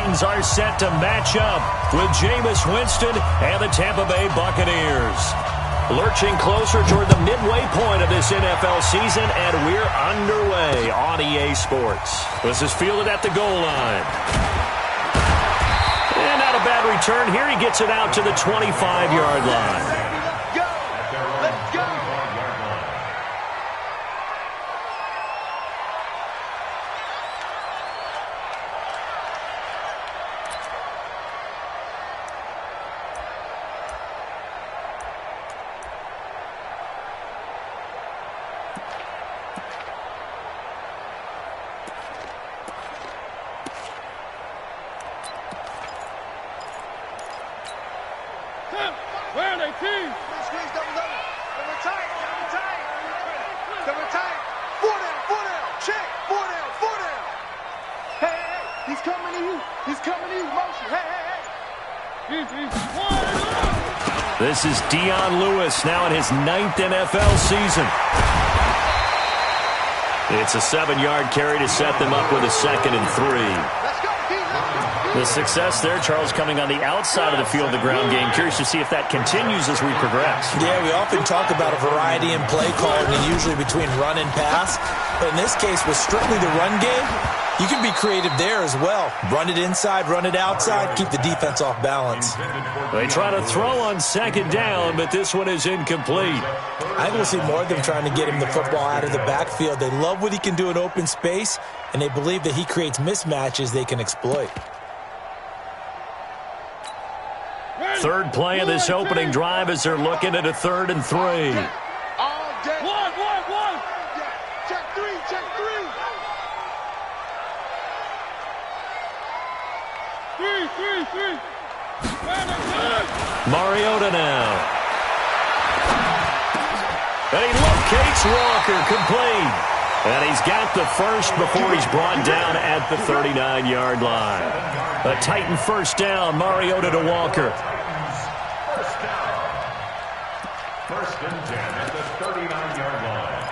Titans are set to match up with Jameis Winston and the Tampa Bay Buccaneers. Lurching closer toward the midway point of this NFL season, and we're underway on EA Sports. This is fielded at the goal line. And not a bad return here. He gets it out to the 25-yard line. This is Dion Lewis now in his 9th NFL season. It's a 7-yard carry to set them up with a 2nd and 3. The success there, Charles, coming on the outside of the field, the ground game. Curious to see if that continues as we progress. Yeah, we often talk about a variety in play calling, and usually between run and pass. But in this case, with strictly the run game, you can be creative there as well. Run it inside, run it outside, keep the defense off balance. They try to throw on 2nd down, but this one is incomplete. I think we'll see more of them trying to get him the football out of the backfield. They love what he can do in open space, and they believe that he creates mismatches they can exploit. Third play of this opening drive as they're looking at a 3rd and 3. Mariota now. And he locates Walker, complete. And he's got the first before he's brought down at the 39-yard line. A Titan first down, Mariota to Walker. First and 10 at the 39-yard line.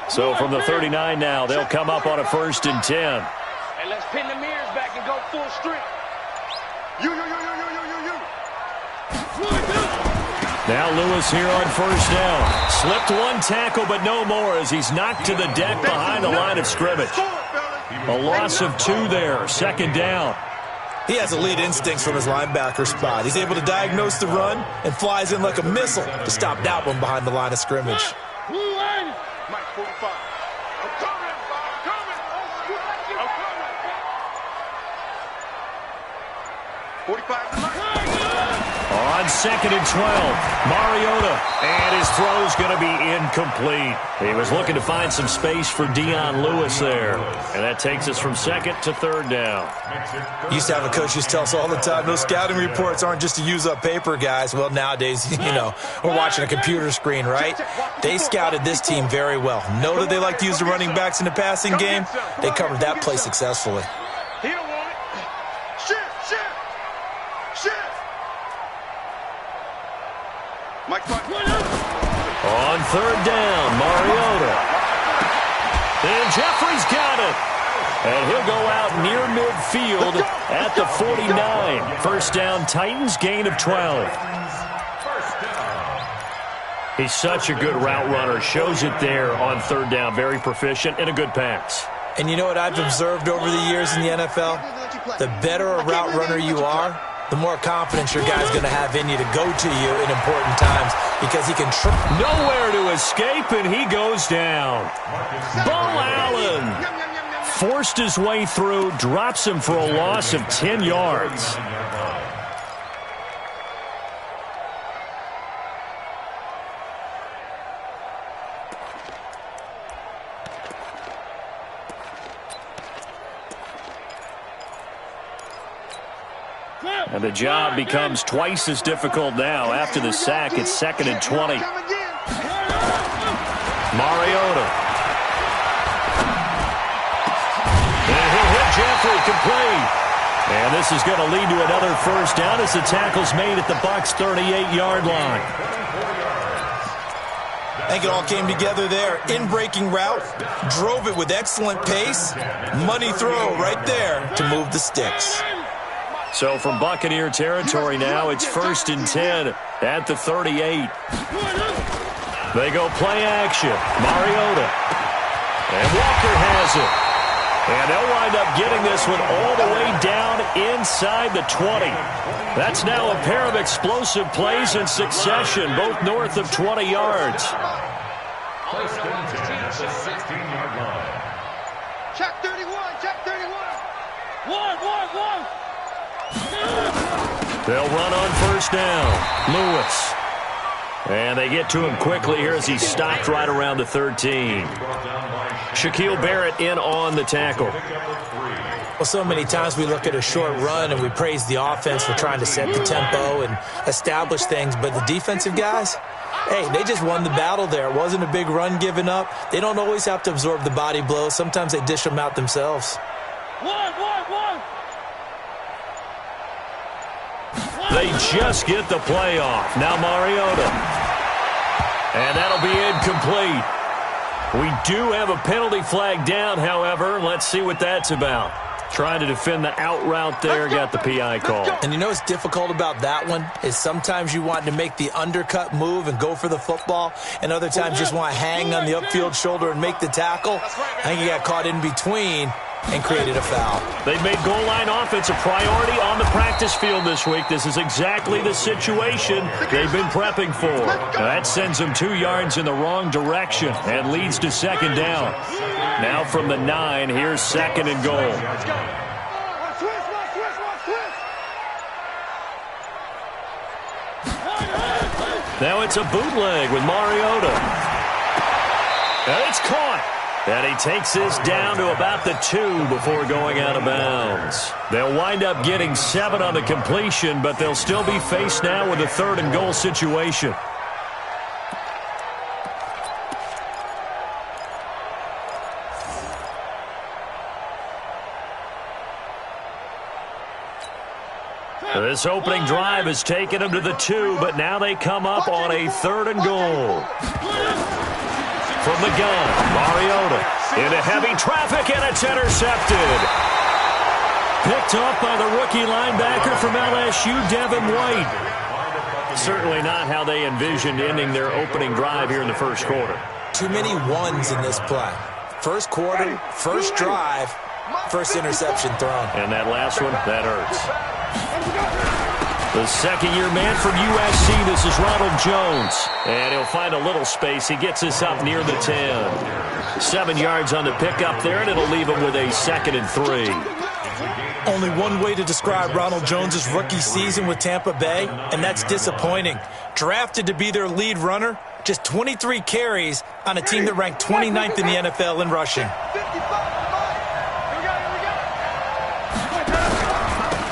So from the 39 now, they'll come up on a 1st and 10. Hey, let's pin the mirrors back and go full strength. Now Lewis here on 1st down. Slipped one tackle, but no more as he's knocked to the deck behind the line of scrimmage. A loss of 2 there, 2nd down. He has elite instincts from his linebacker spot. He's able to diagnose the run and flies in like a missile to stop that one behind the line of scrimmage. Mike 45. I'm coming. I'm coming. 45 to Mike. On 2nd and 12, Mariota, and his throw's going to be incomplete. He was looking to find some space for Dion Lewis there, and that takes us from 2nd to 3rd down. Used to have a coach used to tell us all the time, those scouting reports aren't just to use up paper, guys. Well, nowadays, we're watching a computer screen, right? They scouted this team very well. Know that they like to use the running backs in the passing game. They covered that play successfully. He don't want it. Shift. Mike, on 3rd down, Mariota. And Jeffrey's got it. And he'll go out near midfield at the 49. First down, Titans, gain of 12. He's such a good route runner. Shows it there on 3rd down. Very proficient and a good pass. And you know what I've observed over the years in the NFL? The better a route runner you are, the more confidence your guy's going to have in you to go to you in important times because he can nowhere to escape, and he goes down. Bo Allen forced his way through, drops him for a loss of 10 yards. And the job becomes twice as difficult now. After the sack, it's 2nd and 20. Mariota. And he'll hit Jeffrey, complete. And this is going to lead to another first down as the tackle's made at the Bucs' 38-yard line. I think it all came together there. In-breaking route, drove it with excellent pace. Money throw right there to move the sticks. So from Buccaneer territory now, it's 1st and 10 at the 38. They go play action. Mariota. And Walker has it. And they'll wind up getting this one all the way down inside the 20. That's now a pair of explosive plays in succession, both north of 20 yards. 1st and 10 at the 16-yard line. Check 31, check 31. One. They'll run on 1st down. Lewis. And they get to him quickly here as he's stopped right around the 13. Shaquille Barrett in on the tackle. Well, so many times we look at a short run and we praise the offense for trying to set the tempo and establish things, but the defensive guys, hey, they just won the battle there. It wasn't a big run given up. They don't always have to absorb the body blows. Sometimes they dish them out themselves. One. They just get the play off. Now Mariota. And that'll be incomplete. We do have a penalty flag down, however. Let's see what that's about. Trying to defend the out route there, got the PI call. And you know what's difficult about that one is sometimes you want to make the undercut move and go for the football, and other times you just want to hang on the upfield shoulder and make the tackle. I think he got caught in between and created a foul. They've made goal line offense a priority on the practice field this week. This is exactly the situation they've been prepping for. Now that sends them 2 yards in the wrong direction and leads to 2nd down. Now from the 9, here's 2nd and goal. Now it's a bootleg with Mariota. And it's caught. And he takes this down to about the 2 before going out of bounds. They'll wind up getting 7 on the completion, but they'll still be faced now with a 3rd and goal situation. This opening drive has taken them to the 2, but now they come up on a 3rd and goal. From the gun, Mariota into heavy traffic, and it's intercepted. Picked off by the rookie linebacker from LSU, Devin White. Certainly not how they envisioned ending their opening drive here in the 1st quarter. Too many ones in this play. 1st quarter, 1st drive, 1st interception thrown. And that last one, that hurts. The 2nd-year man from USC, this is Ronald Jones. And he'll find a little space. He gets us up near the 10. 7 yards on the pickup there, and it'll leave him with a 2nd and 3. Only one way to describe Ronald Jones' rookie season with Tampa Bay, and that's disappointing. Drafted to be their lead runner, just 23 carries on a team that ranked 29th in the NFL in rushing.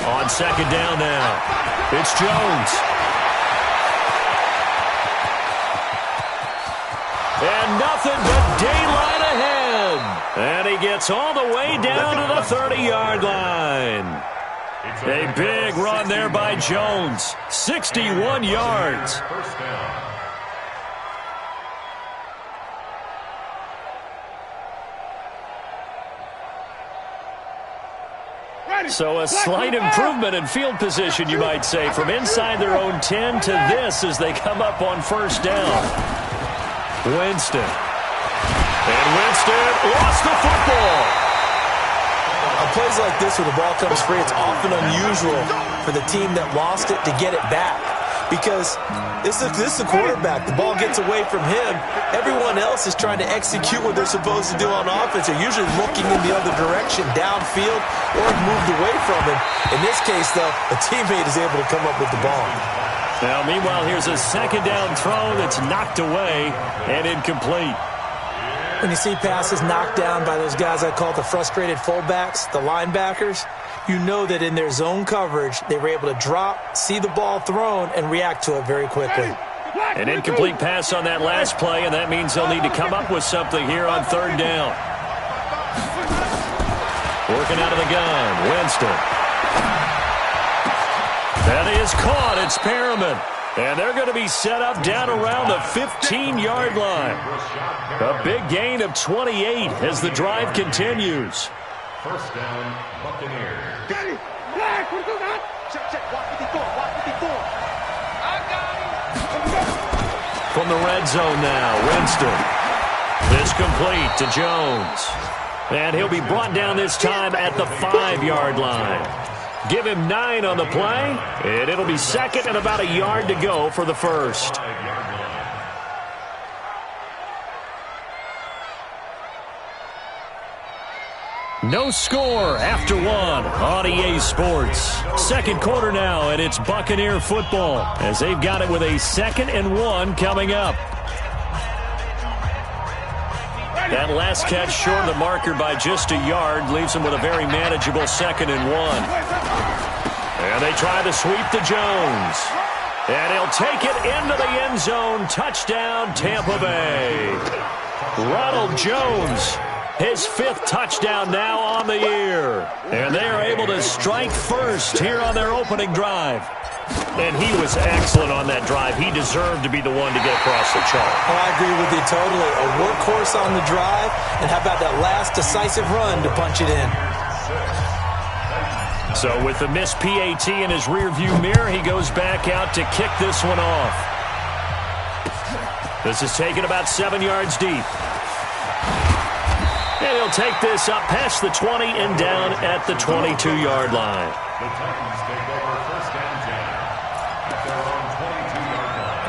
On 2nd down now, it's Jones. And nothing but daylight ahead. And he gets all the way down to the 30-yard line. A big run there by Jones. 61 yards. 1st down. So a slight improvement in field position, you might say, from inside their own 10 to this as they come up on 1st down. Winston. And Winston lost the football. On plays like this where the ball comes free, it's often unusual for the team that lost it to get it back. Because this is the quarterback. The ball gets away from him. Everyone else is trying to execute what they're supposed to do on offense. They're usually looking in the other direction, downfield, or moved away from him. In this case, though, a teammate is able to come up with the ball. Now, meanwhile, here's a 2nd down throw that's knocked away and incomplete. When you see passes knocked down by those guys I call the frustrated fullbacks, the linebackers, you know that in their zone coverage, they were able to drop, see the ball thrown, and react to it very quickly. An incomplete pass on that last play, and that means they'll need to come up with something here on 3rd down. Working out of the gun, Winston. That is caught. It's Perriman. And they're going to be set up down around the 15-yard line. A big gain of 28 as the drive continues. First down, Buccaneers. From the red zone now, Winston. This complete to Jones. And he'll be brought down this time at the 5-yard line. Give him 9 on the play, and it'll be second and about a yard to go for the first. No score after one on EA Sports. Second quarter now, and it's Buccaneer football as they've got it with a 2nd and 1 coming up. That last catch short of the marker by just a yard leaves them with a very manageable 2nd and 1. And they try to sweep to Jones. And he'll take it into the end zone. Touchdown, Tampa Bay. Ronald Jones, his 5th touchdown now on the year. And they are able to strike first here on their opening drive. And he was excellent on that drive. He deserved to be the one to get across the chalk. Oh, I agree with you totally. A workhorse on the drive, and how about that last decisive run to punch it in? So with the missed PAT in his rearview mirror, he goes back out to kick this one off. This is taken about 7 yards deep. And he'll take this up past the 20 and down at the 22-yard line. The Titans take over first and 10 at their own 22-yard line.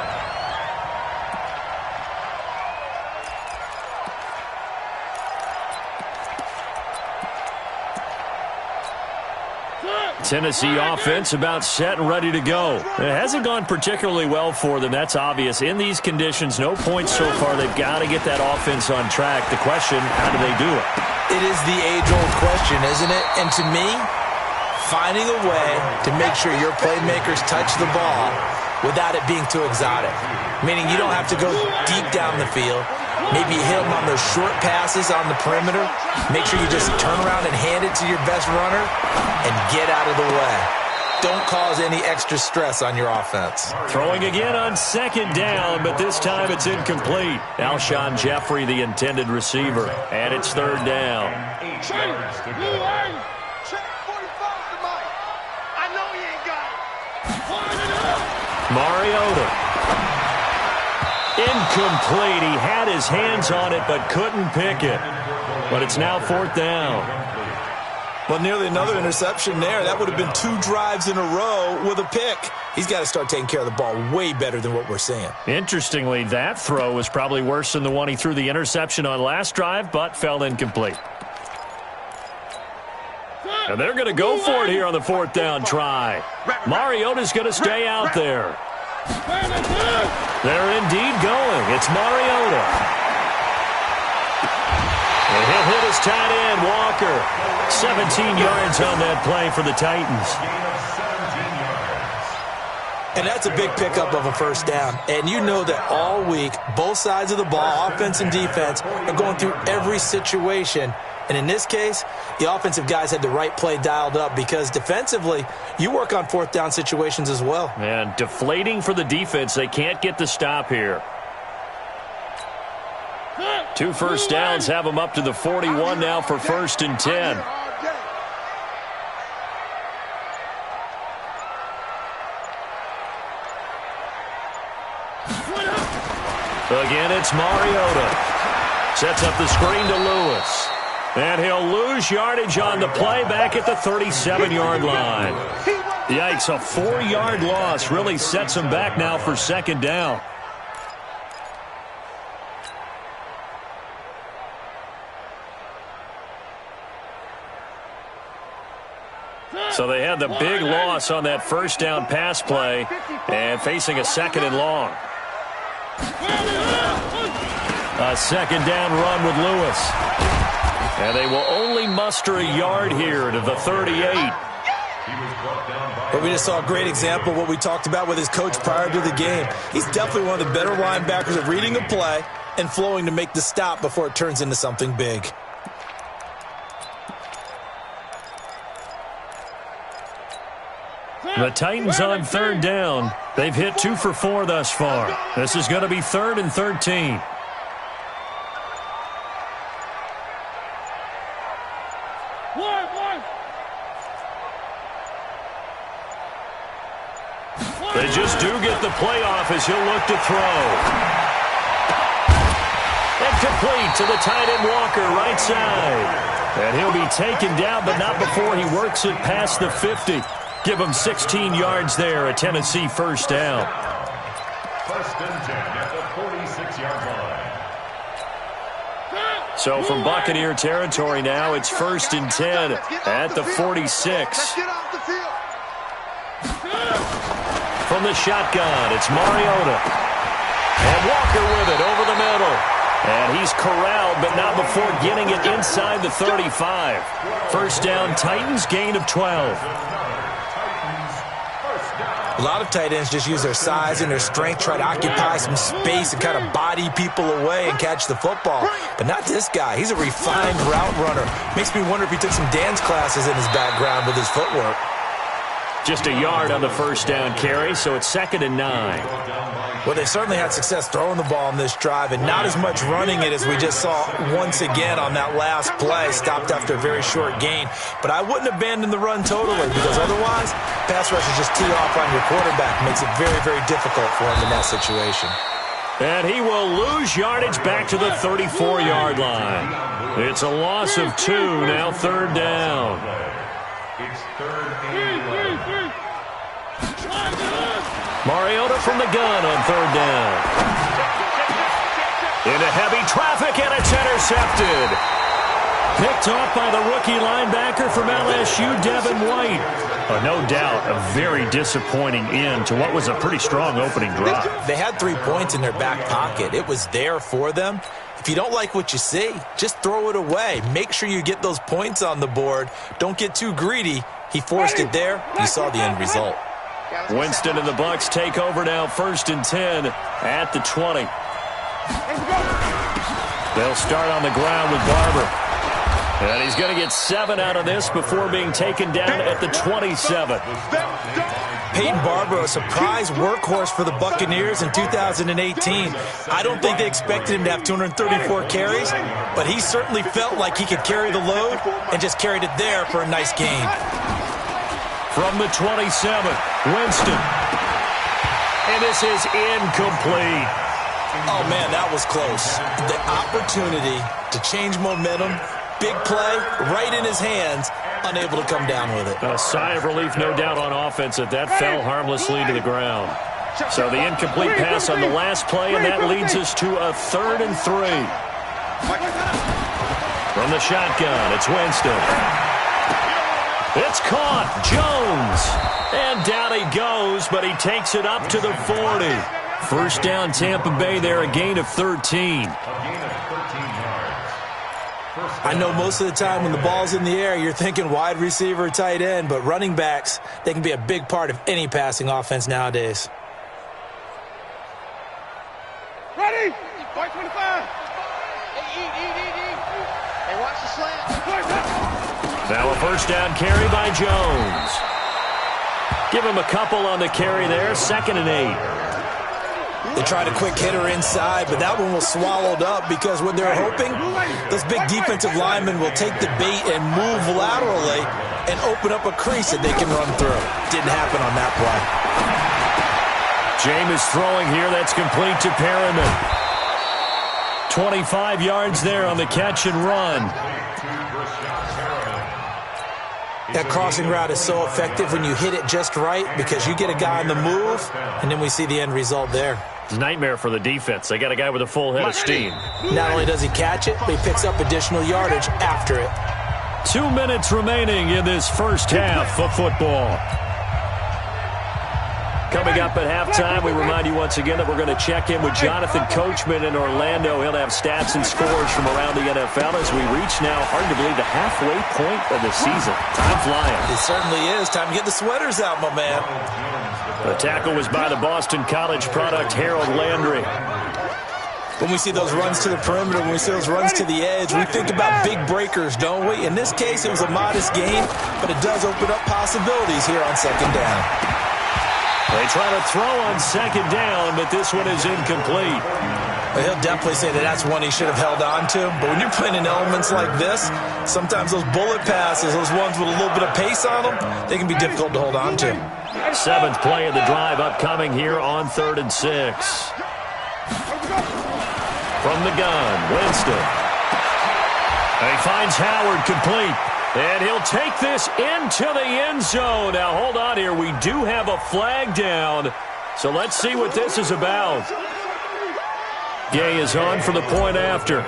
Tennessee offense about set and ready to go. It hasn't gone particularly well for them, that's obvious. In these conditions, no points so far. They've got to get that offense on track. The question, how do they do it? It is the age-old question, isn't it? And to me, finding a way to make sure your playmakers touch the ball without it being too exotic. Meaning you don't have to go deep down the field. Maybe hit them on those short passes on the perimeter. Make sure you just turn around and hand it to your best runner and get out of the way. Don't cause any extra stress on your offense. Throwing again on 2nd down, but this time it's incomplete. Alshon Jeffrey, the intended receiver, and it's 3rd down. 8 yards to go. Mariota. Incomplete. He had his hands on it but couldn't pick it. But it's now 4th down. Well, nearly another interception there. That would have been 2 drives in a row with a pick. He's got to start taking care of the ball way better than what we're seeing. Interestingly, that throw was probably worse than the one he threw the interception on last drive, but fell incomplete. And they're going to go for it here on the 4th down try. Mariota's going to stay out there. They're indeed going. It's Mariota. And he'll hit his tight end, Walker. 17 yards on that play for the Titans. And that's a big pickup of a 1st down. And you know that all week, both sides of the ball, offense and defense, are going through every situation. And in this case, the offensive guys had the right play dialed up because defensively, you work on 4th down situations as well. And deflating for the defense. They can't get the stop here. 2 first downs have them up to the 41 now for 1st and 10. Again, it's Mariota. Sets up the screen to Lewis. And he'll lose yardage on the play back at the 37-yard line. Yikes, a 4-yard loss really sets him back now for 2nd down. So they had the big loss on that 1st down pass play and facing a 2nd and long. A 2nd down run with Lewis. And they will only muster a yard here to the 38. But we just saw a great example of what we talked about with his coach prior to the game. He's definitely one of the better linebackers at reading a play and flowing to make the stop before it turns into something big. The Titans on third down. They've hit 2 for 4 thus far. This is going to be 3rd and 13. They just do get the play off as he'll look to throw. And complete to the tight end Walker, right side. And he'll be taken down, but not before he works it past the 50. Give him 16 yards there, a Tennessee first down. 1st and 10 at the 46-yard line. So from Buccaneer territory now, it's 1st and 10 at the 46. From the shotgun, it's Mariota. And Walker with it over the middle. And he's corralled, but not before getting it inside the 35. First down, Titans, gain of 12. A lot of tight ends just use their size and their strength, try to occupy some space and kind of body people away and catch the football. But not this guy. He's a refined route runner. Makes me wonder if he took some dance classes in his background with his footwork. Just a yard on the first down carry, so it's 2nd and 9. Well, they certainly had success throwing the ball on this drive and not as much running it as we just saw once again on that last play. Stopped after a very short gain. But I wouldn't abandon the run totally because otherwise, pass rushers just tee off on your quarterback. Makes it very, very difficult for him in that situation. And he will lose yardage back to the 34-yard line. It's a loss of 2, now 3rd down. It's 3rd and 11. Mariota from the gun on 3rd down. Into heavy traffic, and it's intercepted. Picked off by the rookie linebacker from LSU, Devin White. No doubt a very disappointing end to what was a pretty strong opening drive. They had 3 points in their back pocket. It was there for them. If you don't like what you see, just throw it away. Make sure you get those points on the board. Don't get too greedy. He forced it there. You saw the end result. Winston and the Bucs take over now, 1st and 10 at the 20. They'll start on the ground with Barber. And he's going to get 7 out of this before being taken down at the 27. Peyton Barber, a surprise workhorse for the Buccaneers in 2018. I don't think they expected him to have 234 carries, but he certainly felt like he could carry the load and just carried it there for a nice gain. From the 27, Winston. And this is incomplete. Oh, man, that was close. The opportunity to change momentum, big play, right in his hands, unable to come down with it. A sigh of relief, no doubt, on offense that fell harmlessly to the ground. So the incomplete pass on the last play, and that leads us to a 3rd and 3. From the shotgun, it's Winston. It's caught. Jones. And down he goes, but he takes it up to the 40. First down, Tampa Bay there, a gain of 13. I know most of the time when the ball's in the air, you're thinking wide receiver, tight end, but running backs, they can be a big part of any passing offense nowadays. Ready? 25. Hey, watch the slant. Now a first down carry by Jones. Give him a couple on the carry there, 2nd and 8. They tried a quick hitter inside, but that one was swallowed up because what they're hoping, those big defensive linemen will take the bait and move laterally and open up a crease that they can run through. Didn't happen on that play. Jameis throwing here. That's complete to Perriman. 25 yards there on the catch and run. That crossing route is so effective when you hit it just right because you get a guy on the move, and then we see the end result there. Nightmare for the defense. They got a guy with a full head of steam. Not only does he catch it, but he picks up additional yardage after it. 2 minutes remaining in this first half of football. Coming up at halftime, we remind you once again that we're going to check in with Jonathan Coachman in Orlando. He'll have stats and scores from around the NFL as we reach now, hard to believe, the halfway point of the season. Time flying. It certainly is. Time to get the sweaters out, my man. The tackle was by the Boston College product, Harold Landry. When we see those runs to the perimeter, when we see those runs to the edge, we think about big breakers, don't we? In this case, it was a modest gain, but it does open up possibilities here on second down. They try to throw on second down, but this one is incomplete. Well, he'll definitely say that that's one he should have held on to. But when you're playing in elements like this, sometimes those bullet passes, those ones with a little bit of pace on them, they can be difficult to hold on to. 7th play of the drive upcoming here on 3rd and 6. From the gun, Winston. And he finds Howard complete. And he'll take this into the end zone. Now, hold on here. We do have a flag down. So let's see what this is about. Gay is on for the point after.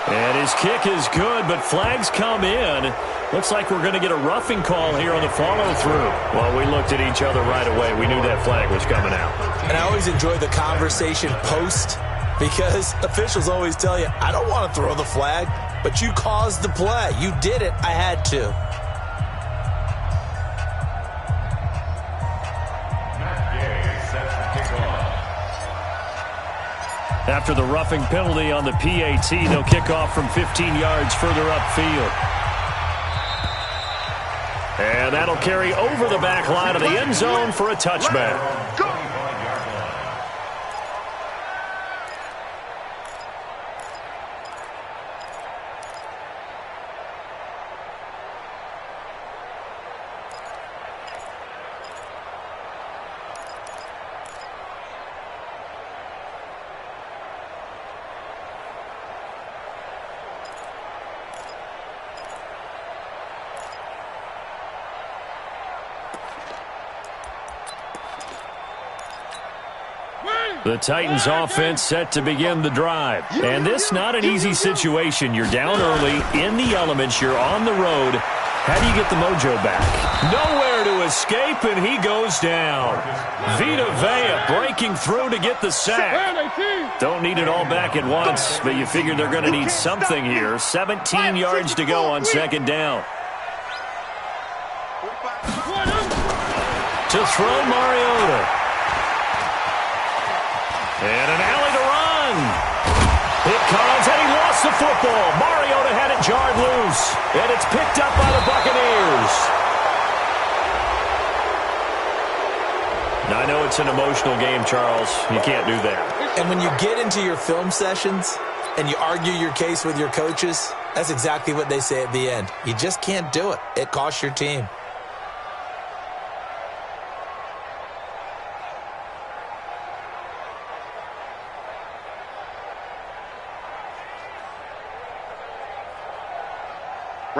And his kick is good, but flags come in. Looks like we're going to get a roughing call here on the follow-through. Well, we looked at each other right away. We knew that flag was coming out. And I always enjoy the conversation post, because officials always tell you, I don't want to throw the flag, but you caused the play. You did it. I had to. After the roughing penalty on the PAT, they'll kick off from 15 yards further upfield. And that'll carry over the back line of the end zone for a touchback. The Titans offense set to begin the drive. And this not an easy situation. You're down early, in the elements, you're on the road. How do you get the mojo back? Nowhere to escape, and he goes down. Vita Vea breaking through to get the sack. Don't need it all back at once, but you figure they're going to need something here. 17 yards to go on second down. To throw Mariota. And an alley to run. It comes, and he lost the football. Mariota had it jarred loose, and it's picked up by the Buccaneers. Now, I know it's an emotional game, Charles. You can't do that. And when you get into your film sessions and you argue your case with your coaches, that's exactly what they say at the end. You just can't do it. It costs your team.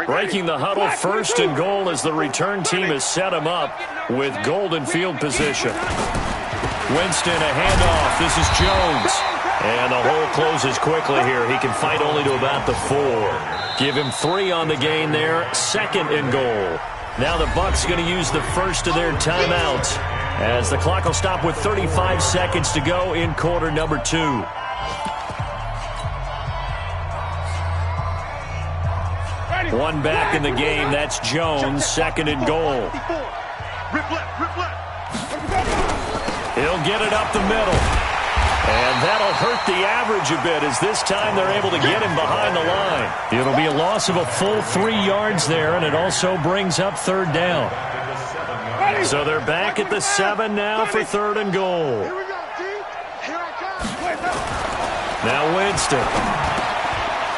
Breaking the huddle, 1st and goal as the return team has set him up with golden field position. Winston, a handoff. This is Jones. And the hole closes quickly here. He can fight only to about the 4. Give him 3 on the gain there. 2nd and goal. Now the Bucs going to use the first of their timeouts as the clock will stop with 35 seconds to go in quarter number 2. One back in the game. That's Jones. 2nd and goal. He'll get it up the middle. And that'll hurt the average a bit as this time they're able to get him behind the line. It'll be a loss of a full 3 yards there, and it also brings up 3rd down. So they're back at the 7 now for 3rd and goal. Now Winston.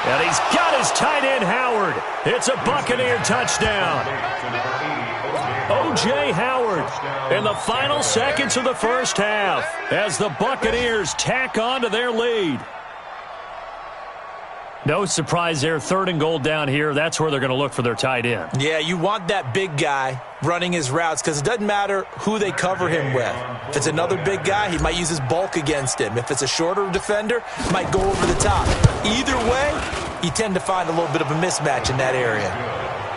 And he's got his tight end, Howard. It's a Buccaneer touchdown. O.J. Howard in the final seconds of the first half as the Buccaneers tack on to their lead. No surprise there. 3rd and goal down here. That's where they're going to look for their tight end. Yeah, you want that big guy running his routes because it doesn't matter who they cover him with. If it's another big guy, he might use his bulk against him. If it's a shorter defender, might go over the top. Either way, you tend to find a little bit of a mismatch in that area.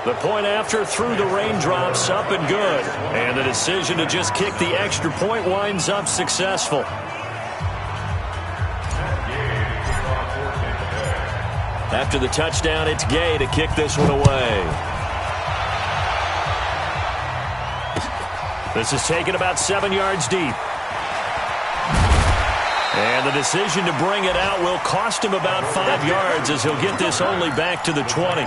The point after through the raindrops, up and good. And the decision to just kick the extra point winds up successful. After the touchdown, it's Gay to kick this one away. This is taken about 7 yards deep. And the decision to bring it out will cost him about 5 yards as he'll get this only back to the 20.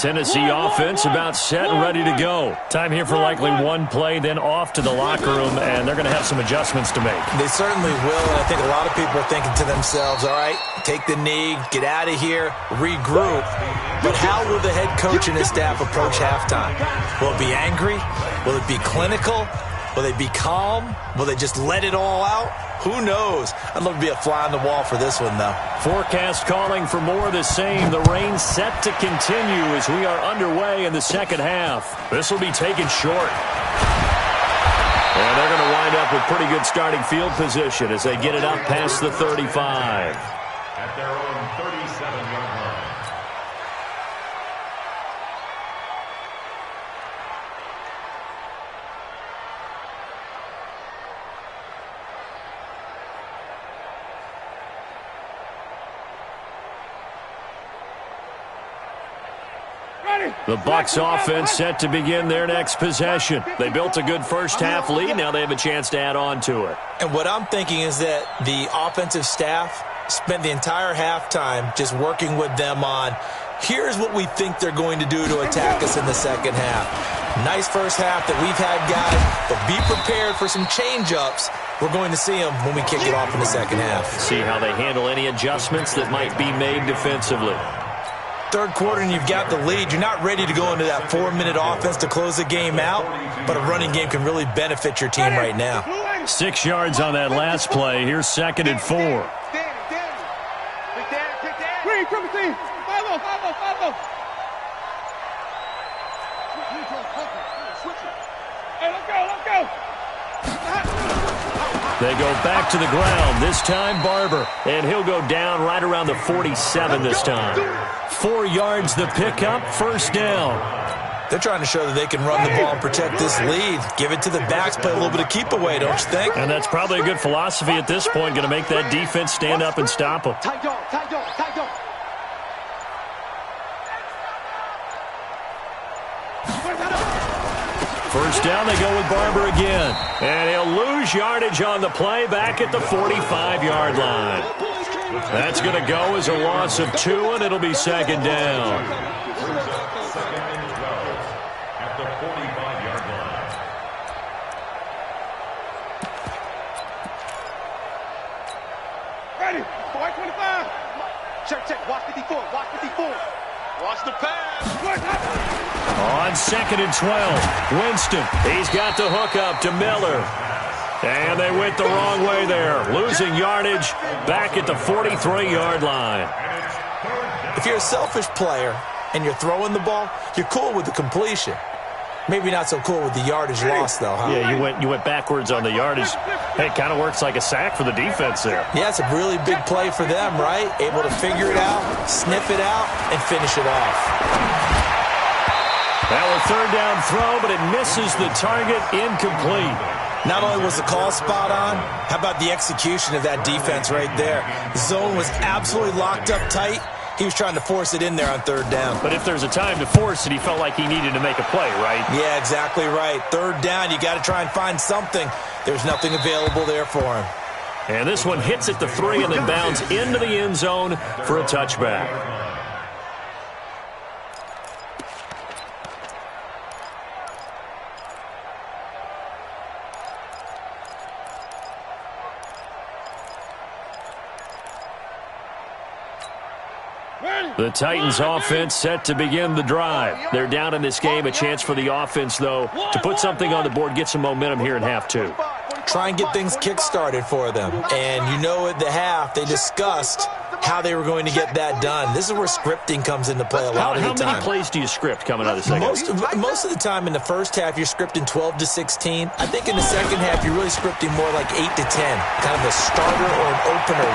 Tennessee offense about set and ready to go. Time here for likely one play, then off to the locker room, and they're going to have some adjustments to make. They certainly will, and I think a lot of people are thinking to themselves, all right, take the knee, get out of here, regroup. But how will the head coach and his staff approach halftime? Will it be angry? Will it be clinical? Will they be calm? Will they just let it all out? Who knows? I'd love to be a fly on the wall for this one, though. Forecast calling for more of the same. The rain set to continue as we are underway in the second half. This will be taken short. And they're going to wind up with pretty good starting field position as they get it up past the 35. At their own 37-yard line. The Bucs offense set to begin their next possession. They built a good first-half lead. Now they have a chance to add on to it. And what I'm thinking is that the offensive staff spent the entire halftime just working with them on, here's what we think they're going to do to attack us in the second half. Nice first half that we've had, guys, but be prepared for some change-ups. We're going to see them when we kick it off in the second half. See how they handle any adjustments that might be made defensively. Third quarter and you've got the lead. You're not ready to go into that 4-minute offense to close the game out, but a running game can really benefit your team right now. 6 yards on that last play. Here's 2nd and 4. Green, triple team. Follow. Hey, let's go. They go back to the ground. This time, Barber. And he'll go down right around the 47 this time. 4 yards the pickup, first down. They're trying to show that they can run the ball and protect this lead. Give it to the backs, play a little bit of keep away, don't you think? And that's probably a good philosophy at this point. Going to make that defense stand up and stop them. Tight dog. First down, they go with Barber again. And he'll lose yardage on the play back at the 45-yard line. That's going to go as a loss of 2, and it'll be second down. Second and 12 at the 45-yard line. Ready. White 25. Check. Watch 54. Watch the pass. On 2nd and 12, Winston. He's got the hook up to Miller. And they went the wrong way there. Losing yardage back at the 43-yard line. If you're a selfish player and you're throwing the ball, you're cool with the completion. Maybe not so cool with the yardage loss, though, huh? Yeah, you went backwards on the yardage. Hey, it kind of works like a sack for the defense there. Yeah, it's a really big play for them, right? Able to figure it out, sniff it out, and finish it off. Now a third down throw, but it misses the target, incomplete. Not only was the call spot on, how about the execution of that defense right there? The zone was absolutely locked up tight. He was trying to force it in there on third down. But if there's a time to force it, he felt like he needed to make a play, right? Yeah, exactly right. Third down, you got to try and find something. There's nothing available there for him. And this one hits at the 3 and then bounds into the end zone for a touchback. The Titans offense set to begin the drive. They're down in this game. A chance for the offense, though, to put something on the board, get some momentum here in half 2. Try and get things kick-started for them. And you know at the half, they discussed how they were going to get that done. This is where scripting comes into play a lot of the time. How many plays do you script coming out of the second half? Most of the time in the first half, you're scripting 12 to 16. I think in the second half, you're really scripting more like 8 to 10. Kind of a starter or an opener,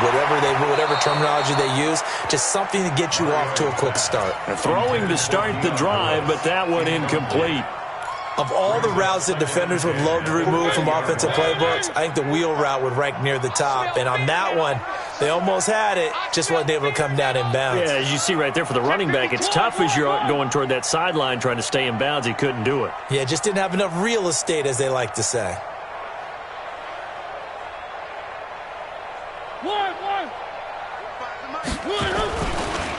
whatever terminology they use. Just something to get you off to a quick start. Throwing to start the drive, but that one incomplete. Of all the routes that defenders would love to remove from offensive playbooks, I think the wheel route would rank near the top. And on that one, they almost had it, just wasn't able to come down in bounds. Yeah, as you see right there for the running back, it's tough as you're going toward that sideline trying to stay in bounds. He couldn't do it. Yeah, just didn't have enough real estate, as they like to say.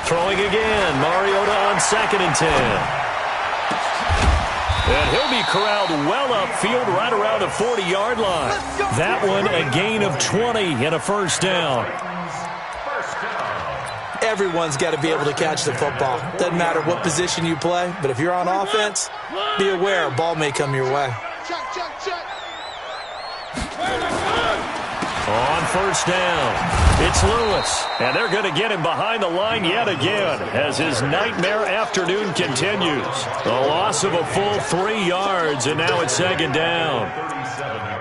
Throwing again, Mariota on 2nd and 10. And he'll be corralled well upfield right around the 40-yard line. That one a gain of 20 and a first down. Everyone's got to be able to catch the football. Doesn't matter what position you play, but if you're on offense, be aware a ball may come your way. On first down, it's Lewis, and they're going to get him behind the line yet again as his nightmare afternoon continues. A loss of a full 3 yards, and now it's 2nd down. 37.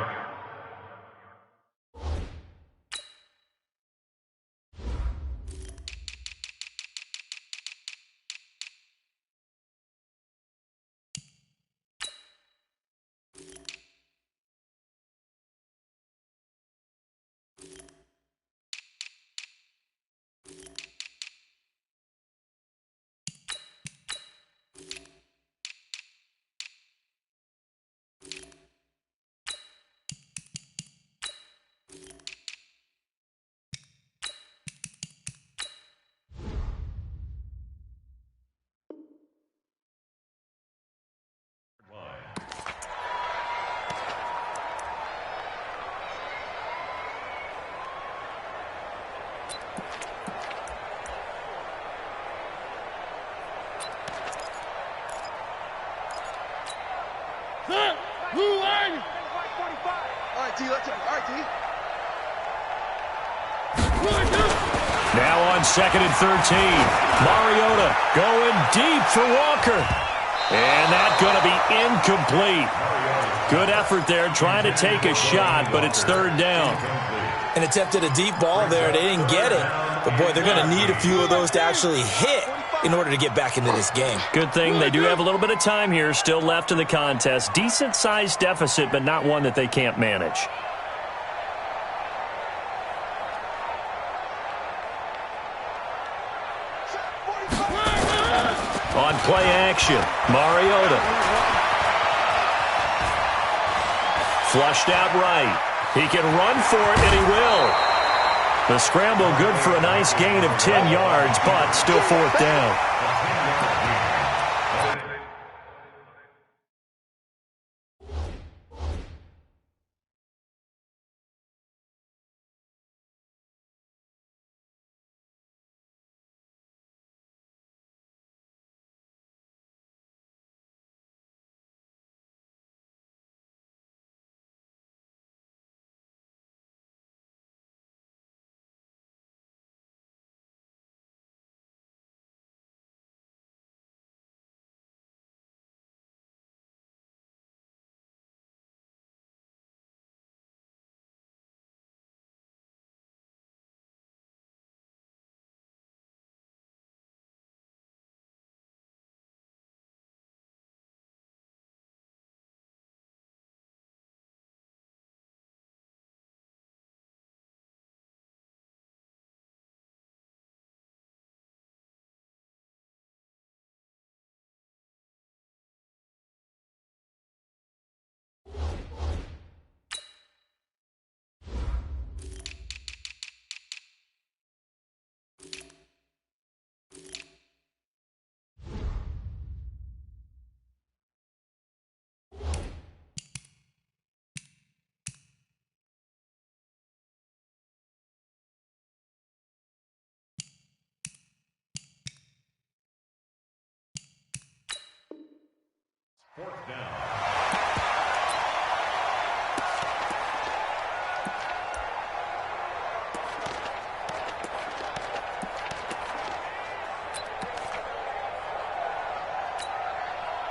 Now on 2nd and 13, Mariota going deep for Walker. And that's going to be incomplete. Good effort there trying to take a shot, but it's 3rd down. And attempted a deep ball there. They didn't get it. But, boy, they're going to need a few of those to actually hit in order to get back into this game. Good thing they do have a little bit of time here still left in the contest. Decent-sized deficit, but not one that they can't manage. On play action, Mariota. Flushed out right. He can run for it, and he will. The scramble good for a nice gain of 10 yards, but still 4th down.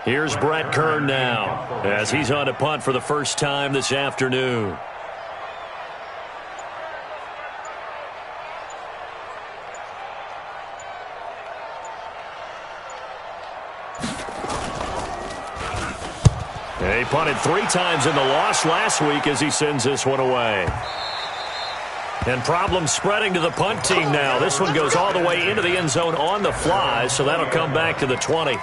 Here's Brett Kern now as he's on to punt for the first time this afternoon. He punted 3 times in the loss last week as he sends this one away. And problems spreading to the punt team now. This one goes all the way into the end zone on the fly, so that'll come back to the 20.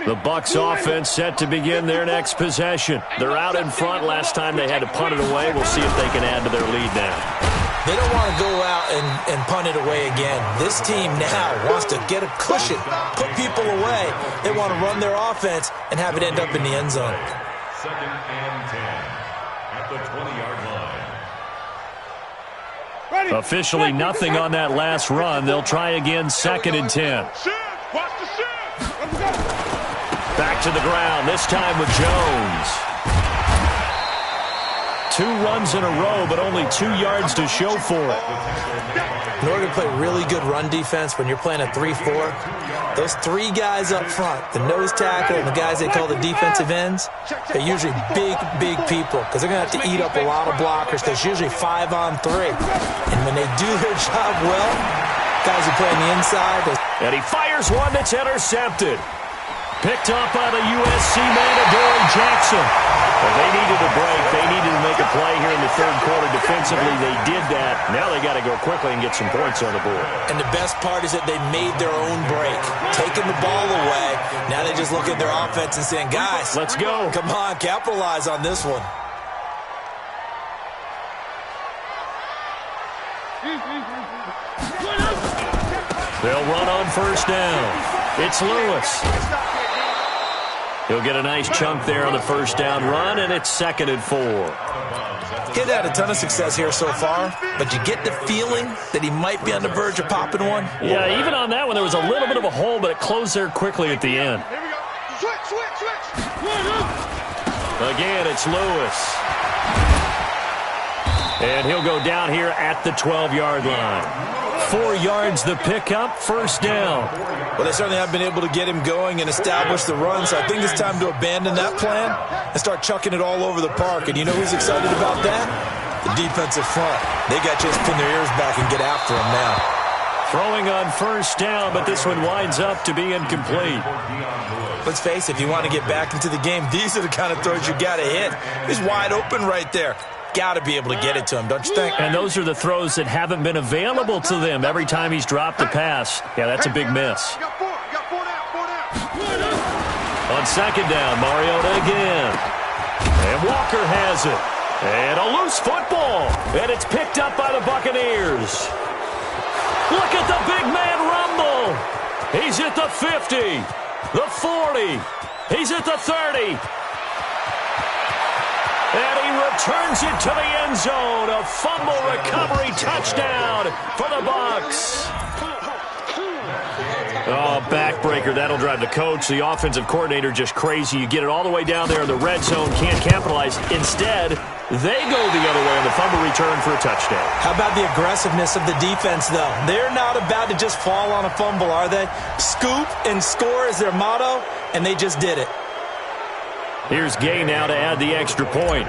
The Bucs offense set to begin their next possession. They're out in front. Last time they had to punt it away. We'll see if they can add to their lead now. They don't want to go out and punt it away again. This team now wants to get a cushion, put people away. They want to run their offense and have it end up in the end zone. 2nd and 10 at the 20-yard line. Officially nothing on that last run. They'll try again 2nd and 10. Watch the shift. Back to the ground, this time with Jones. 2 runs in a row, but only 2 yards to show for it. In order to play really good run defense when you're playing a 3-4, those 3 guys up front, the nose tackle and the guys they call the defensive ends, they're usually big people because they're going to have to eat up a lot of blockers because usually 5 on 3. And when they do their job well, guys who play on the inside. And he fires one that's intercepted. Picked up by the USC man, Adoree Jackson. Well, they needed a break. They needed to make a play here in the 3rd quarter. Defensively, they did that. Now they got to go quickly and get some points on the board. And the best part is that they made their own break. Taking the ball away. Now they just look at their offense and saying, guys, let's go. Come on, capitalize on this one. They'll run on 1st down. It's Lewis. He'll get a nice chunk there on the 1st down run, and it's 2nd and 4. He's had a ton of success here so far, but you get the feeling that he might be on the verge of popping one. Yeah, even on that one, there was a little bit of a hole, but it closed there quickly at the end. Here we go. Switch. Again, it's Lewis. And he'll go down here at the 12-yard line. 4 yards the pickup, 1st down. Well, they certainly have been able to get him going and establish the run, so I think it's time to abandon that plan and start chucking it all over the park. And you know who's excited about that? The defensive front. They got just pin their ears back and get after him now. Throwing on 1st down, but this one winds up to be incomplete. Let's face it, if you want to get back into the game, these are the kind of throws you got to hit. He's wide open right there. Got to be able to get it to him, don't you think? And those are the throws that haven't been available to them every time he's dropped a pass. Yeah, that's a big miss. You got 4 down. On 2nd down, Mariota again. And Walker has it. And a loose football. And it's picked up by the Buccaneers. Look at the big man rumble. He's at the 50, the 40. He's at the 30. And he returns it to the end zone. A fumble recovery touchdown for the Bucs. Oh, backbreaker. That'll drive the coach, the offensive coordinator, just crazy. You get it all the way down there in the red zone, can't capitalize. Instead, they go the other way on the fumble return for a touchdown. How about the aggressiveness of the defense, though? They're not about to just fall on a fumble, are they? Scoop and score is their motto, and they just did it. Here's Gay now to add the extra point.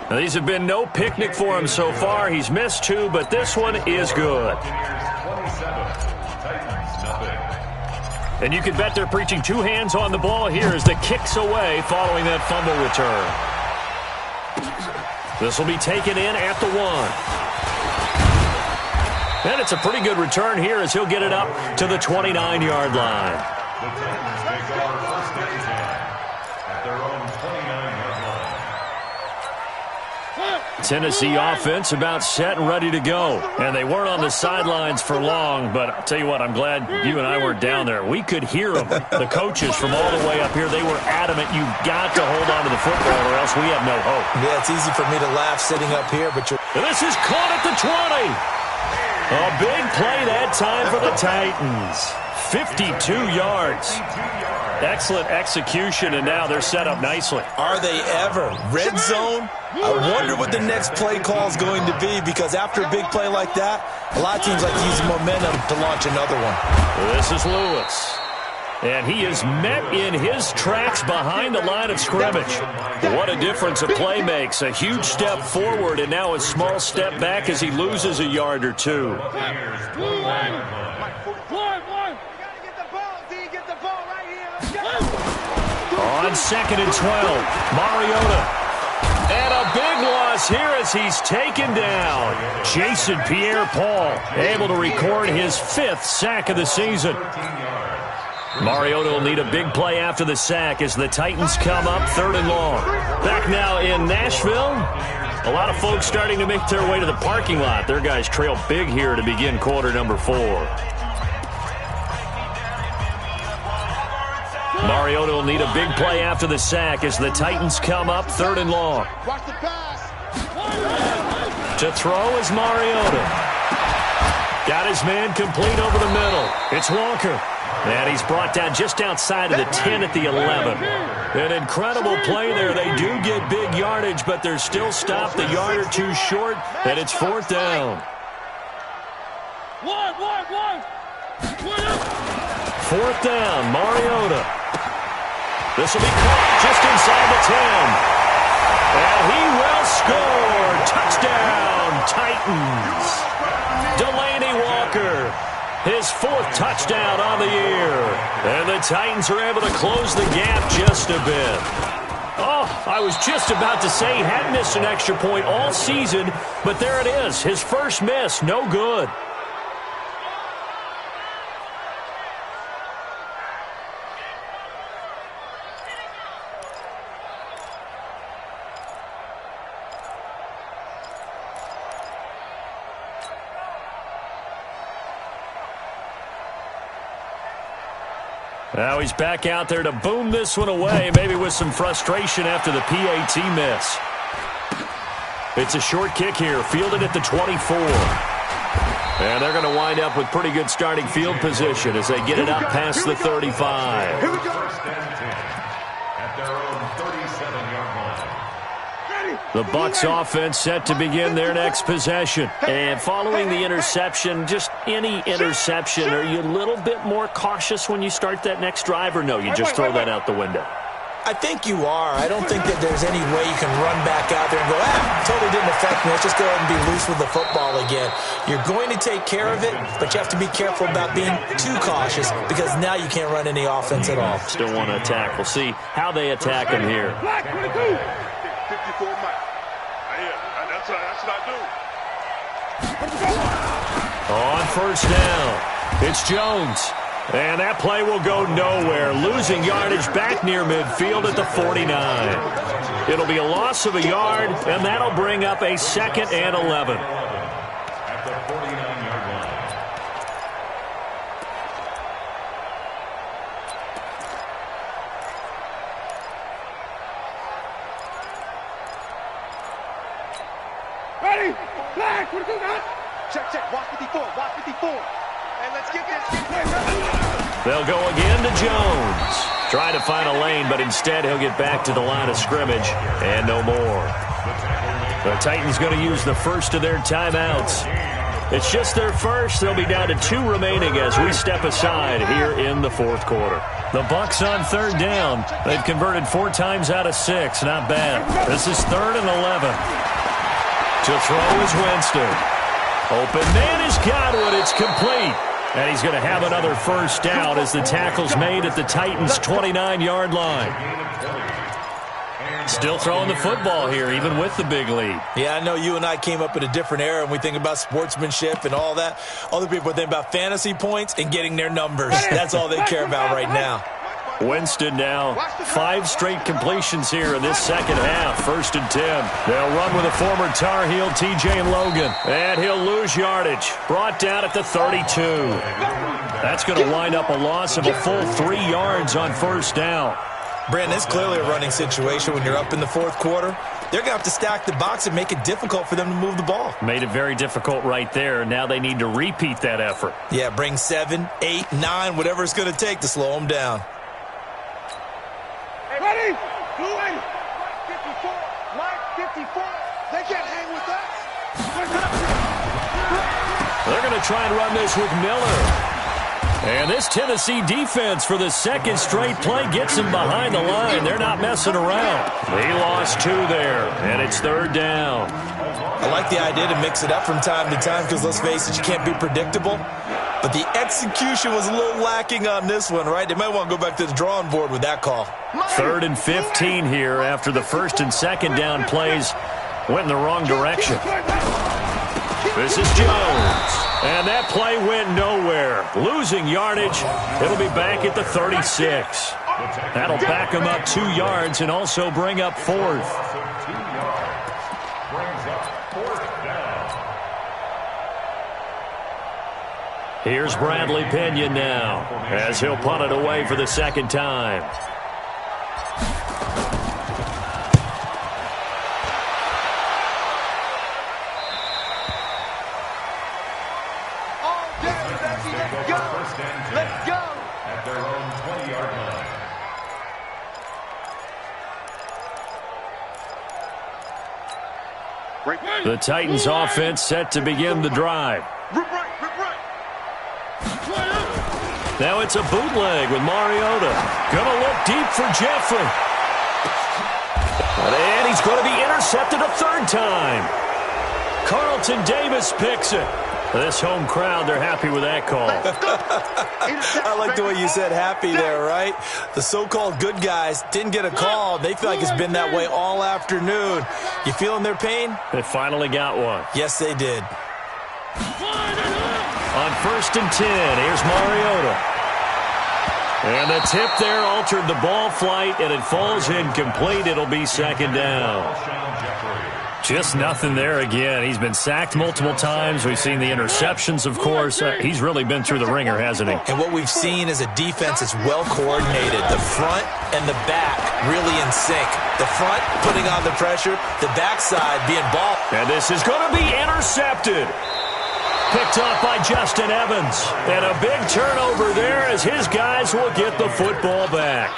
Now, these have been no picnic for him so far. He's missed 2, but this one is good. And you can bet they're preaching 2 hands on the ball here as the kick's away following that fumble return. This will be taken in at the 1. And it's a pretty good return here as he'll get it up to the 29-yard line. The Titans take over 1st and 10 at their own 29-yard line. Tennessee offense about set and ready to go. And they weren't on the sidelines for long, but I'll tell you what, I'm glad you and I weren't down there. We could hear them. The coaches from all the way up here, they were adamant, you've got to hold on to the football or else we have no hope. Yeah, it's easy for me to laugh sitting up here, but and this is caught at the 20. A big play that time for the Titans. 52 yards. Excellent execution, and now they're set up nicely. Are they ever? Red zone? I wonder what the next play call is going to be, because after a big play like that, a lot of teams like to use momentum to launch another one. This is Lewis. And he is met in his tracks behind the line of scrimmage. What a difference a play makes. A huge step forward and now a small step back as he loses a yard or two. On 2nd and 12, Mariota. And a big loss here as he's taken down. Jason Pierre-Paul able to record his 5th sack of the season. Mariota will need a big play after the sack as the Titans come up 3rd and long. Back now in Nashville. A lot of folks starting to make their way to the parking lot. Their guys trail big here to begin quarter number 4. Mariota will need a big play after the sack as the Titans come up 3rd and long. To throw is Mariota. Got his man complete over the middle. It's Walker. And he's brought down just outside of the 10 at the 11. An incredible play there. They do get big yardage, but they're still stopped a yard or two short, and it's 4th down. 4th down, Mariota. This will be caught just inside the 10. And he will score. Touchdown, Titans. Delaney Walker. His 4th touchdown on the year. And the Titans are able to close the gap just a bit. Oh, I was just about to say he hadn't missed an extra point all season, but there it is. His first miss, no good. Now he's back out there to boom this one away, maybe with some frustration after the PAT miss. It's a short kick here, fielded at the 24. And they're going to wind up with pretty good starting field position as they get it up past the 35. First and 10 at their own 37-yard line. The Bucs offense set to begin their next possession. And following the interception, just any interception, are you a little bit more cautious when you start that next drive, or no, you just throw that out the window? I think you are. I don't think that there's any way you can run back out there and go, totally didn't affect me. Let's just go ahead and be loose with the football again. You're going to take care of it, but you have to be careful about being too cautious because now you can't run any offense at all. Still want to attack. We'll see how they attack him here. 54 miles. That's what I do. On first down, it's Jones. And that play will go nowhere, losing yardage back near midfield at the 49. It'll be a loss of a yard, and that'll bring up a 2nd and 11. At the 49-yard line. Ready? Flag! Check. Watch 54. Watch 54. And let's get this. They'll go again to Jones. Try to find a lane, but instead he'll get back to the line of scrimmage and no more. The Titans going to use the first of their timeouts. It's just their first. They'll be down to 2 remaining as we step aside here in the 4th quarter. The Bucs on 3rd down. They've converted 4 times out of 6. Not bad. This is 3rd and 11. To throw is Winston. Open man is Godwin. It's complete. And he's going to have another first down as the tackle's made at the Titans' 29-yard line. Still throwing the football here, even with the big lead. Yeah, I know you and I came up in a different era, and we think about sportsmanship and all that. Other people think about fantasy points and getting their numbers. That's all they care about right now. Winston now 5 straight completions here in this second half. 1st and 10. They'll run with a former Tar Heel, T.J. Logan. And he'll lose yardage. Brought down at the 32. That's going to wind up a loss of a full 3 yards on 1st down. Brandon, it's clearly a running situation when you're up in the 4th quarter. They're going to have to stack the box and make it difficult for them to move the ball. Made it very difficult right there. Now they need to repeat that effort. Yeah, bring 7, 8, 9, whatever it's going to take to slow them down. They can't hang with that. They're going to try and run this with Miller. And this Tennessee defense for the second straight play gets him behind the line. They're not messing around. He lost 2 there, and it's 3rd down. I like the idea to mix it up from time to time because, let's face it, you can't be predictable. But the execution was a little lacking on this one, right? They might want to go back to the drawing board with that call. 3rd and 15 here after the 1st and 2nd down plays went in the wrong direction. This is Jones. And that play went nowhere. Losing yardage. It'll be back at the 36. That'll back him up 2 yards and also bring up 4th. Here's Bradley Pinion now as he'll punt it away for the 2nd time. Let's go. At their own 20-yard line. The Titans offense set to begin the drive. Now it's a bootleg with Mariota. Gonna look deep for Jeffrey. And he's going to be intercepted a 3rd time. Carlton Davis picks it. This home crowd, they're happy with that call. I like the way you said happy there, right? The so-called good guys didn't get a call. They feel like it's been that way all afternoon. You feeling their pain? They finally got one. Yes, they did. On 1st and 10, here's Mariota. And the tip there altered the ball flight, and it falls incomplete. It'll be 2nd down. Just nothing there again. He's been sacked multiple times. We've seen the interceptions, of course. He's really been through the ringer, hasn't he? And what we've seen is a defense that's well coordinated. The front and the back really in sync. The front putting on the pressure, the backside being ball. And this is going to be intercepted. Picked off by Justin Evans. And a big turnover there as his guys will get the football back.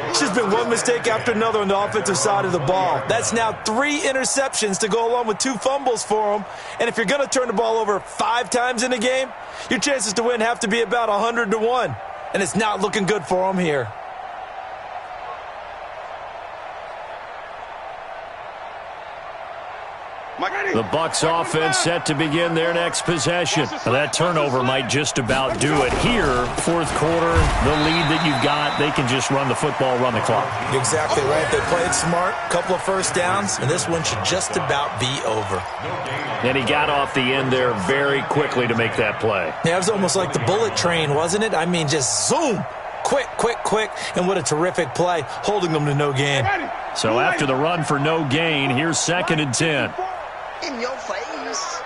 It's just been one mistake after another on the offensive side of the ball. That's now 3 interceptions to go along with 2 fumbles for him. And if you're going to turn the ball over 5 times in a game, your chances to win have to be about 100-1. And it's not looking good for him here. The Bucs offense set to begin their next possession. Now, that turnover might just about do it here. 4th quarter, the lead that you've got, they can just run the football, run the clock. Exactly right. They played smart, couple of 1st downs, and this one should just about be over. And he got off the end there very quickly to make that play. Yeah, it was almost like the bullet train, wasn't it? I mean, just zoom. Quick, quick, quick. And what a terrific play, holding them to no gain. So after the run for no gain, here's 2nd and 10. In your face.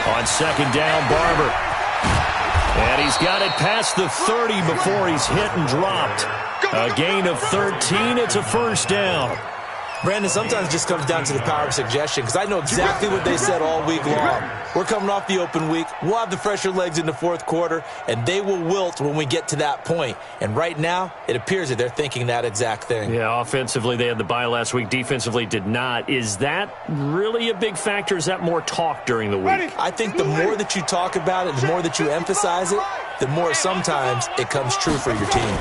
On 2nd down, Barber. And he's got it past the 30 before he's hit and dropped. A gain of 13. It's a 1st down. Brandon, sometimes it just comes down to the power of suggestion because I know exactly what they said all week long. We're coming off the open week. We'll have the fresher legs in the 4th quarter, and they will wilt when we get to that point. And right now, it appears that they're thinking that exact thing. Yeah, offensively, they had the bye last week. Defensively, did not. Is that really a big factor? Is that more talk during the week? I think the more that you talk about it, the more that you emphasize it, the more sometimes it comes true for your team.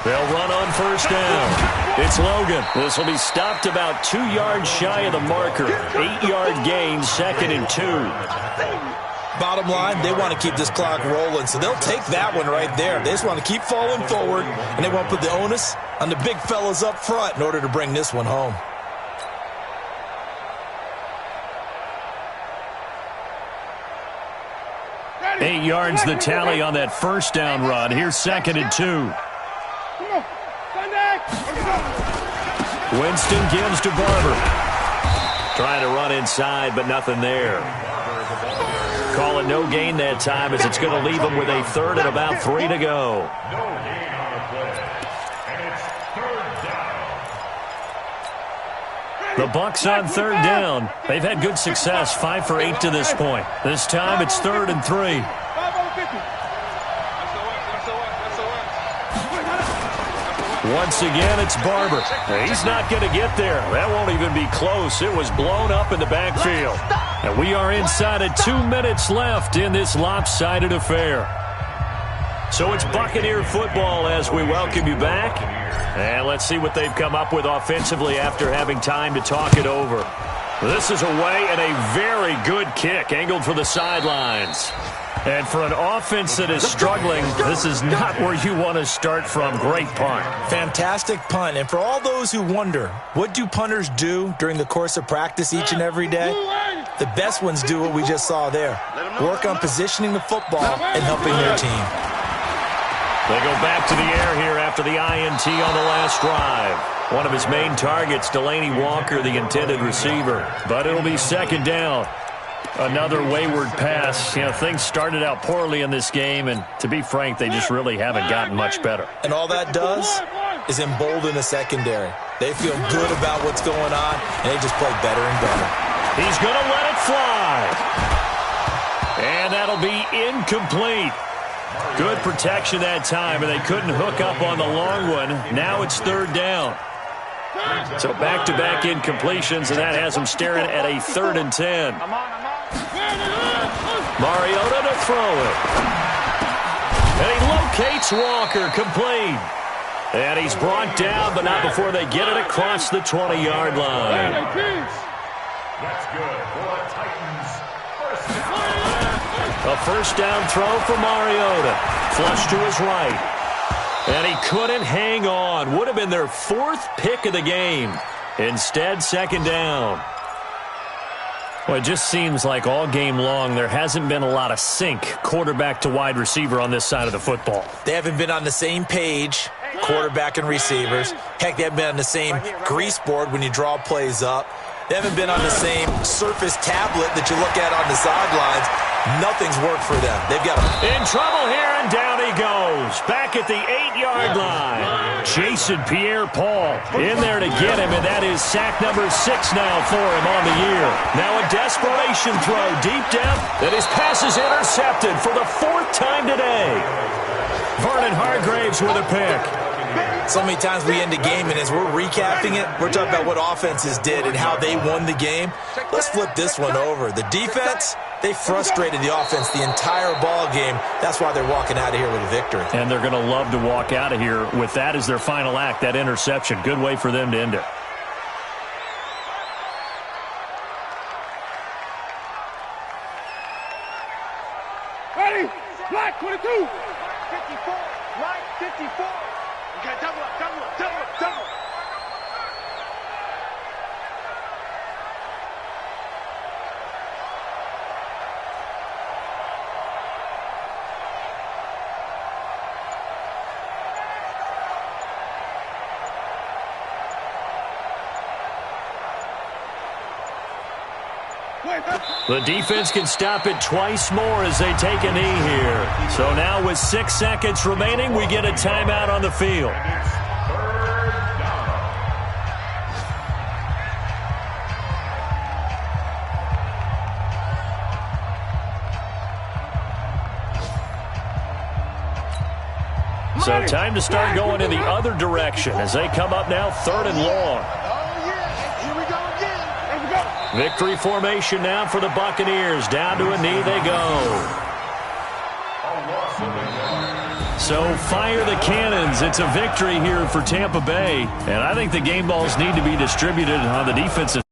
They'll run on 1st down. It's Logan. This will be stopped about 2 yards shy of the marker. 8-yard gain, 2nd and 2. Bottom line, they want to keep this clock rolling, so they'll take that one right there. They just want to keep falling forward, and they want to put the onus on the big fellas up front in order to bring this one home. Eight yards the tally on that 1st down run. Here's 2nd and 2. Winston gives to Barber. Trying to run inside, but nothing there. Call it no gain that time as it's going to leave him with a 3rd and about 3 to go. No gain on the play. And it's 3rd down. The Bucs on 3rd down. They've had good success, 5 for 8 to this point. This time it's 3rd and 3. Once again, it's Barber. He's not going to get there. That won't even be close. It was blown up in the backfield. And we are inside of 2 minutes left in this lopsided affair. So it's Buccaneer football as we welcome you back. And let's see what they've come up with offensively after having time to talk it over. This is away and a very good kick angled for the sidelines. And for an offense that is struggling, this is not where you want to start from. Great punt. Fantastic punt. And for all those who wonder, what do punters do during the course of practice each and every day? The best ones do what we just saw there. Work on positioning the football and helping their team. They go back to the air here after the INT on the last drive. One of his main targets, Delaney Walker, the intended receiver. But it'll be second down. Another wayward pass. You know, things started out poorly in this game, and to be frank, they just really haven't gotten much better. And all that does is embolden the secondary. They feel good about what's going on, and they just play better and better. He's going to let it fly. And that'll be incomplete. Good protection that time, and they couldn't hook up on the long one. Now it's third down. So back-to-back incompletions, and that has them staring at a 3rd and 10. Mariota to throw it. And he locates Walker, complete. And he's brought down, but not before they get it across the 20-yard line. That's good for the Titans. A first down throw for Mariota. Flush to his right. And he couldn't hang on. Would have been their 4th pick of the game. Instead, second down. Well, it just seems like all game long there hasn't been a lot of sync quarterback to wide receiver on this side of the football. They haven't been on the same page, quarterback and receivers. Heck, they haven't been on the same grease board when you draw plays up. They haven't been on the same Surface tablet that you look at on the sidelines. Nothing's worked for them. They've got in trouble here, and down he goes. Back at the 8-yard line. Jason Pierre-Paul in there to get him, and that is sack number 6 now for him on the year. Now a desperation throw deep down, and his pass is intercepted for the 4th time today. Vernon Hargraves with a pick. so many times we end the game, and as we're recapping it, we're talking about what offenses did and how they won the game. Let's flip this one over. The defense, they frustrated the offense the entire ball game. That's why they're walking out of here with a victory. And they're going to love to walk out of here with that as their final act, that interception. Good way for them to end it. Ready? Black 22. 54. Right 54. You got double up, double up, double up, double up. The defense can stop it twice more as they take a knee here. So now with 6 seconds remaining, we get a timeout on the field. So time to start going in the other direction as they come up now 3rd and long. Victory formation now for the Buccaneers. Down to a knee they go. So fire the cannons. It's a victory here for Tampa Bay. And I think the game balls need to be distributed on the defensive